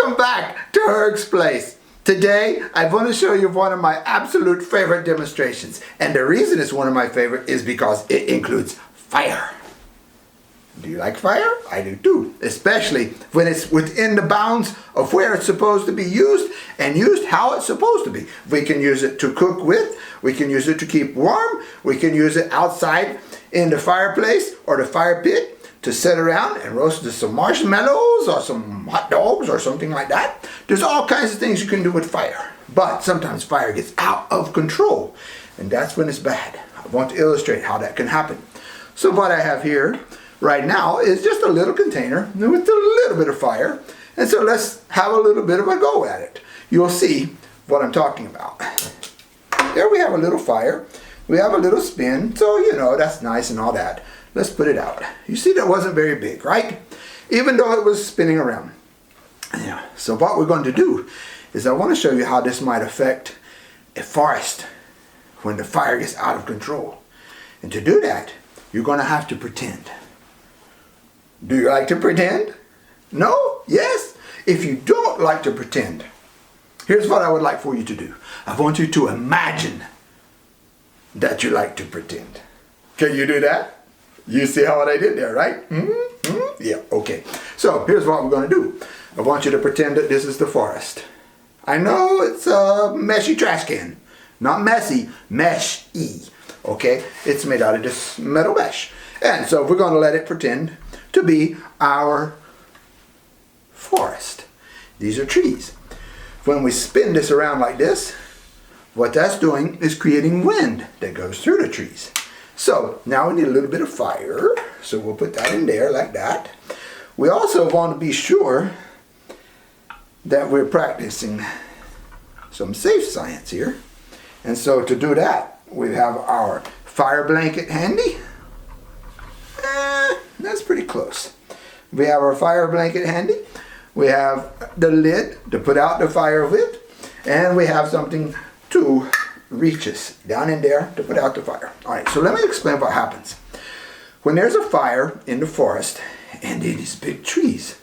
Welcome back to Herg's Place. Today, I want to show you one of my absolute favorite demonstrations. And the reason it's one of my favorite is because it includes fire. Do you like fire? I do too. Especially when it's within the bounds of where it's supposed to be used and used how it's supposed to be. We can use it to cook with, we can use it to keep warm, we can use it outside in the fireplace or the fire pit to sit around and roast some marshmallows or some hot dogs or something like that. There's all kinds of things you can do with fire. But sometimes fire gets out of control, and that's when it's bad. I want to illustrate how that can happen. So what I have here right now is just a little container with a little bit of fire. And so let's have a little bit of a go at it. You'll see what I'm talking about. There we have a little fire. We have a little spin, so you know, that's nice and all that. Let's put it out. You see that wasn't very big, right? Even though it was spinning around. Yeah. So what we're going to do is I want to show you how this might affect a forest when the fire gets out of control. And to do that, you're going to have to pretend. Do you like to pretend? No? Yes? If you don't like to pretend, here's what I would like for you to do. I want you to imagine that you like to pretend. Can you do that? You see how I did there, right? Yeah, okay. So here's what we're going to do. I want you to pretend that this is the forest. I know it's a meshy trash can. Not messy, mesh-y. Okay? It's made out of this metal mesh. And so we're going to let it pretend to be our forest. These are trees. When we spin this around like this, what that's doing is creating wind that goes through the trees. So now we need a little bit of fire, so we'll put that in there like that. We also want to be sure that we're practicing some safe science here. And so to do that, we have our fire blanket handy. That's pretty close. We have our fire blanket handy. We have the lid to put out the fire with. And we have something to reach us down in there to put out the fire. Alright, so let me explain what happens. When there's a fire in the forest and in these big trees,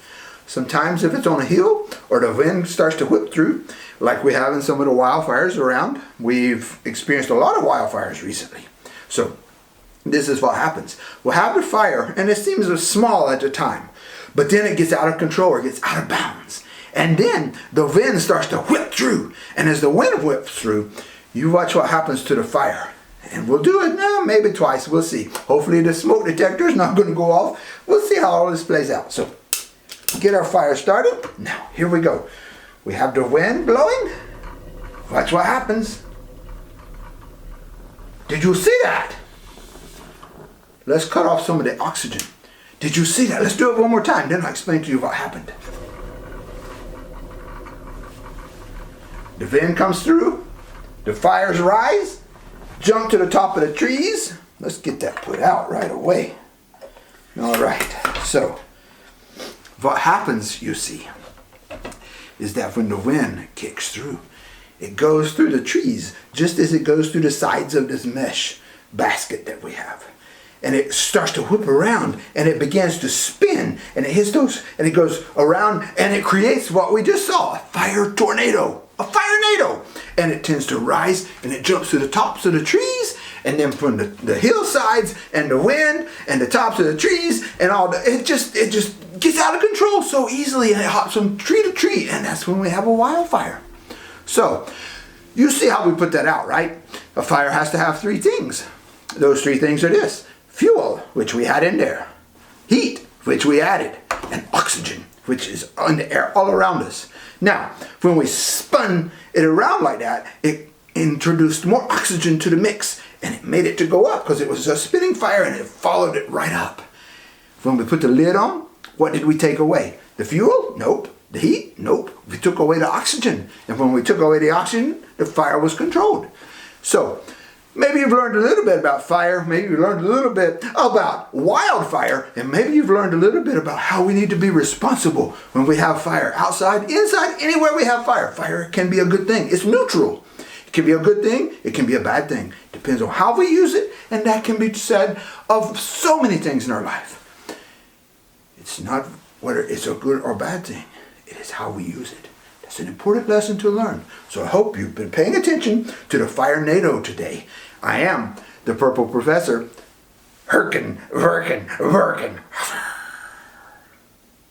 sometimes if it's on a hill or the wind starts to whip through, like we have in some of the wildfires around, we've experienced a lot of wildfires recently. So this is what happens. We'll have the fire and it seems small at the time, but then it gets out of control or gets out of bounds. And then the wind starts to whip through. And as the wind whips through, you watch what happens to the fire. And we'll do it now, maybe twice. We'll see. Hopefully the smoke detector is not going to go off. We'll see how all this plays out. So get our fire started. Now, here we go. We have the wind blowing. Watch what happens. Did you see that? Let's cut off some of the oxygen. Did you see that? Let's do it one more time. Then I'll explain to you what happened. The wind comes through. The fires rise. Jump to the top of the trees. Let's get that put out right away. All right. So, what happens, you see, is that when the wind kicks through, it goes through the trees just as it goes through the sides of this mesh basket that we have. And it starts to whip around and it begins to spin and it hits those and it goes around and it creates what we just saw, a fire tornado, a fire-nado. And it tends to rise and it jumps to the tops of the trees and then from the hillsides and the wind and the tops of the trees and all the, it just gets out of control so easily and it hops from tree to tree and that's when we have a wildfire. So, you see how we put that out, right? A fire has to have three things. Those three things are this. Fuel, which we had in there. Heat, which we added. And oxygen, which is in the air all around us. Now, when we spun it around like that, it introduced more oxygen to the mix. And it made it to go up because it was a spinning fire and it followed it right up. When we put the lid on, what did we take away? The fuel? Nope. The heat? Nope. We took away the oxygen. And when we took away the oxygen, the fire was controlled. So, maybe you've learned a little bit about fire, maybe you learned a little bit about wildfire, and maybe you've learned a little bit about how we need to be responsible when we have fire. Outside, inside, anywhere we have fire. Fire can be a good thing. It's neutral. It can be a good thing, it can be a bad thing. Depends on how we use it, and that can be said of so many things in our life. It's not whether it's a good or bad thing. It is how we use it. That's an important lesson to learn. So I hope you've been paying attention to the Firenado today. I am the Purple Professor. Working, working, working